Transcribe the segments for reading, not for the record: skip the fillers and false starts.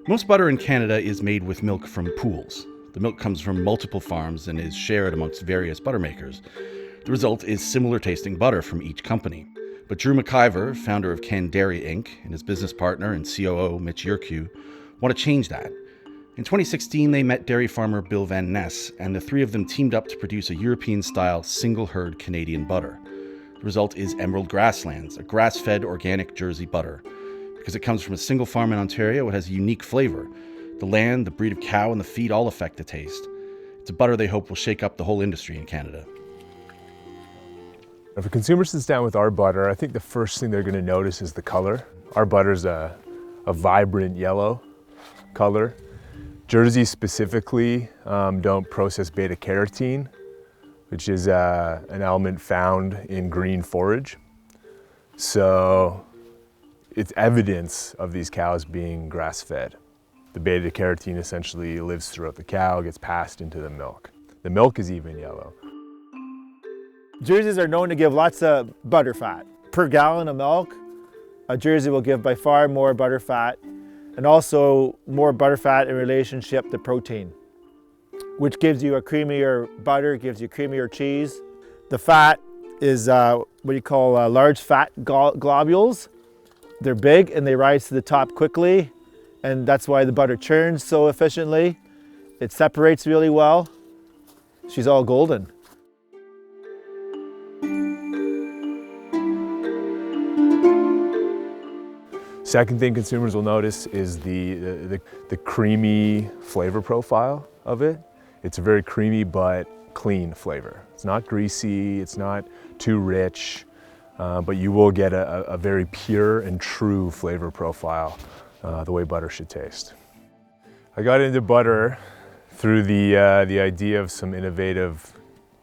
Most butter in Canada is made with milk from pools. The milk comes from multiple farms and is shared amongst various butter makers. The result is similar tasting butter from each company. But Drew McIver, founder of Ken Dairy Inc., and his business partner and COO Mitch Yurkiw want to change that. In 2016, they met dairy farmer Bill Van Nes, and the three of them teamed up to produce a European-style single-herd Canadian butter. The result is Emerald Grasslands, a grass-fed organic Jersey butter. Because it comes from a single farm in Ontario, it has a unique flavor. The land, the breed of cow, and the feed all affect the taste. It's a butter they hope will shake up the whole industry in Canada. If a consumer sits down with our butter, I think the first thing they're going to notice is the color. Our butter's a vibrant yellow color. Jersey specifically don't process beta-carotene, which is an element found in green forage. So it's evidence of these cows being grass-fed. The beta-carotene essentially lives throughout the cow, gets passed into the milk. The milk is even yellow. Jerseys are known to give lots of butter fat. Per gallon of milk, a Jersey will give by far more butter fat, and also more butter fat in relationship to protein, which gives you a creamier butter, gives you creamier cheese. The fat is what you call large fat globules. They're big and they rise to the top quickly, and that's why the butter churns so efficiently. It separates really well. She's all golden. Second thing consumers will notice is the creamy flavor profile of it. It's a very creamy but clean flavor. It's not greasy, it's not too rich, but you will get a very pure and true flavor profile, the way butter should taste. I got into butter through the idea of some innovative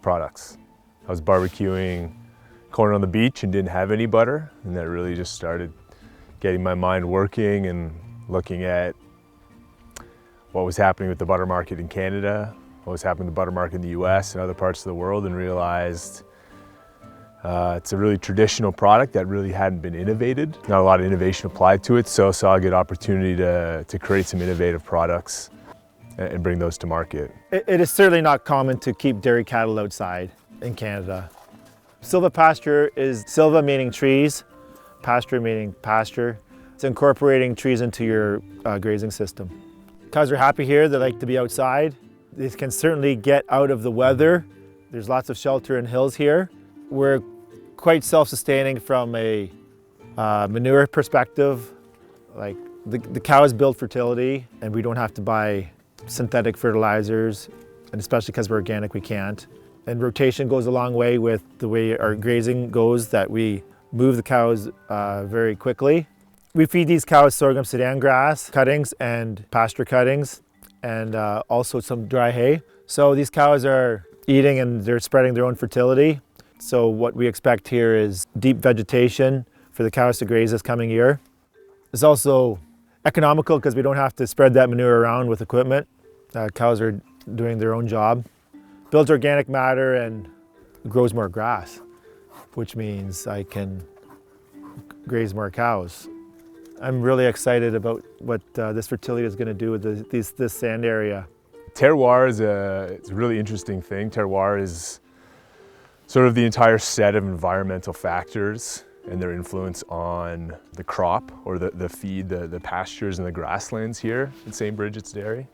products. I was barbecuing corn on the beach and didn't have any butter, and that really just started getting my mind working and looking at what was happening with the butter market in Canada, what was happening with the butter market in the US and other parts of the world, and realized it's a really traditional product that really hadn't been innovated. Not a lot of innovation applied to it, so I saw a good opportunity to create some innovative products and bring those to market. It is certainly not common to keep dairy cattle outside in Canada. Silvopasture is silva meaning trees, pasture meaning pasture. It's incorporating trees into your grazing system. Cows are happy here, they like to be outside. They can certainly get out of the weather. There's lots of shelter and hills here. We're quite self-sustaining from a manure perspective. Like the cows build fertility, and we don't have to buy synthetic fertilizers, and especially because we're organic, we can't. And rotation goes a long way with the way our grazing goes, that we move the cows very quickly. We feed these cows sorghum sudan grass cuttings and pasture cuttings, and also some dry hay. So these cows are eating and they're spreading their own fertility. So what we expect here is deep vegetation for the cows to graze this coming year. It's also economical because we don't have to spread that manure around with equipment. Cows are doing their own job. Builds organic matter and grows more grass, which means I can graze more cows. I'm really excited about what this fertility is going to do with this sand area. Terroir is it's a really interesting thing. Terroir is sort of the entire set of environmental factors and their influence on the crop or the feed, the pastures and the grasslands here in St. Bridget's Dairy.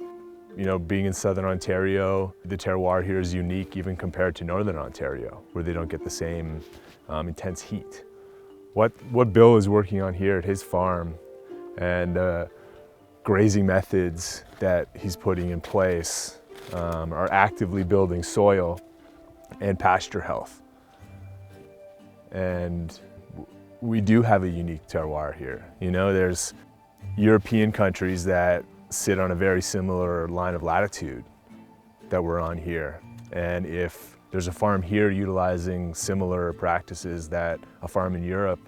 You know, being in Southern Ontario, the terroir here is unique even compared to Northern Ontario, where they don't get the same intense heat. What Bill is working on here at his farm and grazing methods that he's putting in place are actively building soil and pasture health. And we do have a unique terroir here. You know, there's European countries that sit on a very similar line of latitude that we're on here. And if there's a farm here utilizing similar practices that a farm in Europe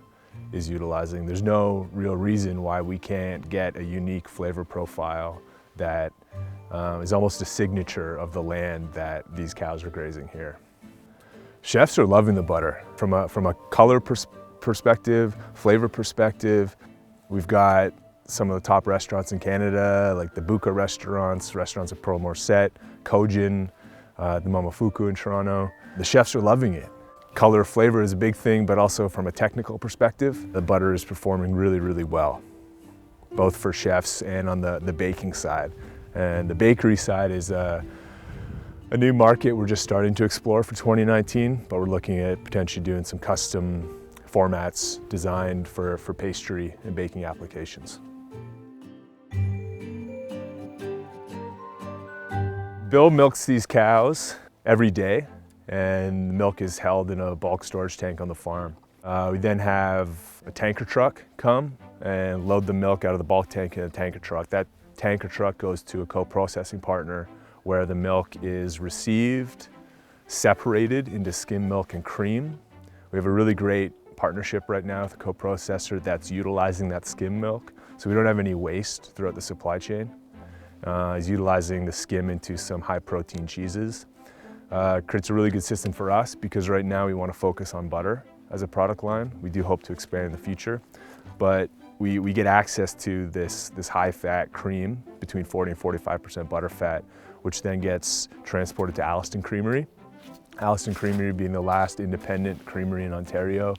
is utilizing, there's no real reason why we can't get a unique flavor profile that is almost a signature of the land that these cows are grazing here. Chefs are loving the butter from a color perspective, flavor perspective. We've got some of the top restaurants in Canada, like the Buka restaurants at Pearl Morset, Kojin, the Momofuku in Toronto. The chefs are loving it. Color, flavor is a big thing, but also from a technical perspective, the butter is performing really, really well, both for chefs and on the baking side. And the bakery side is a new market we're just starting to explore for 2019, but we're looking at potentially doing some custom formats designed for pastry and baking applications. Bill milks these cows every day, and the milk is held in a bulk storage tank on the farm. We then have a tanker truck come and load the milk out of the bulk tank in a tanker truck. That tanker truck goes to a co-processing partner where the milk is received, separated into skim milk and cream. We have a really great partnership right now with a co-processor that's utilizing that skim milk, so we don't have any waste throughout the supply chain. He's utilizing the skim into some high protein cheeses. Creates a really good system for us because right now we want to focus on butter as a product line. We do hope to expand in the future, but we get access to this high fat cream, between 40 and 45% butter fat, which then gets transported to Alliston Creamery. Alliston Creamery being the last independent creamery in Ontario,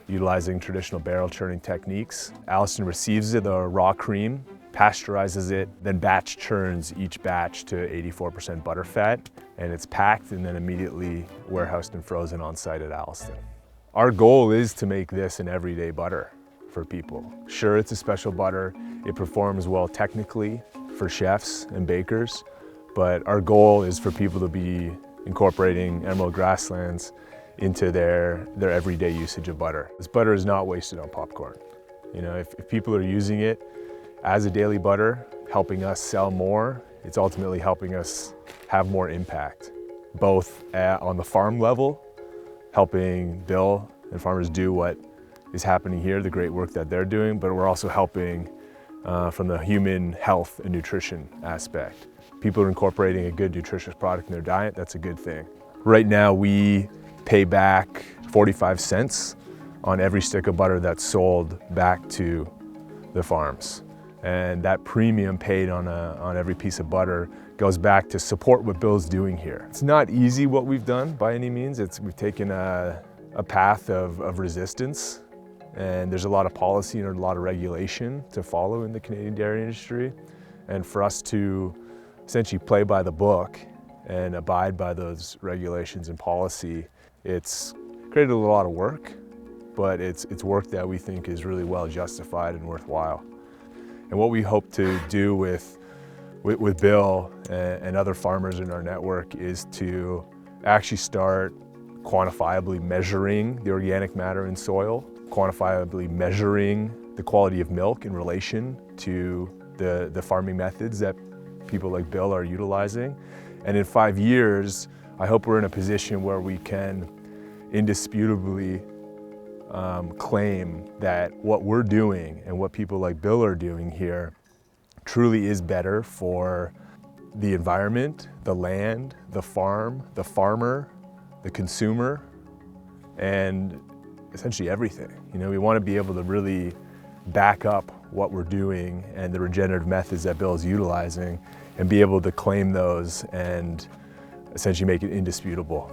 utilizing traditional barrel churning techniques. Alliston receives it, the raw cream, pasteurizes it, then batch churns each batch to 84% butter fat, and it's packed and then immediately warehoused and frozen on site at Alliston. Our goal is to make this an everyday butter for people. Sure, it's a special butter. It performs well technically for chefs and bakers, but our goal is for people to be incorporating Emerald Grasslands into their everyday usage of butter. This butter is not wasted on popcorn. You know, if people are using it as a daily butter, helping us sell more, it's ultimately helping us have more impact, both on the farm level, helping Bill and farmers do what is happening here, the great work that they're doing, but we're also helping from the human health and nutrition aspect. People are incorporating a good nutritious product in their diet, that's a good thing. Right now we pay back 45 cents on every stick of butter that's sold back to the farms. And that premium paid on every piece of butter goes back to support what Bill's doing here. It's not easy what we've done by any means. We've taken a path of resistance, and there's a lot of policy and a lot of regulation to follow in the Canadian dairy industry. And for us to essentially play by the book and abide by those regulations and policy, it's created a lot of work, but it's work that we think is really well justified and worthwhile. And what we hope to do with Bill and other farmers in our network is to actually start quantifiably measuring the organic matter in soil, quantifiably measuring the quality of milk in relation to the farming methods that people like Bill are utilizing. And in 5 years, I hope we're in a position where we can indisputably claim that what we're doing and what people like Bill are doing here truly is better for the environment, the land, the farm, the farmer, the consumer, and essentially everything. You know, we want to be able to really back up what we're doing and the regenerative methods that Bill is utilizing and be able to claim those and essentially make it indisputable.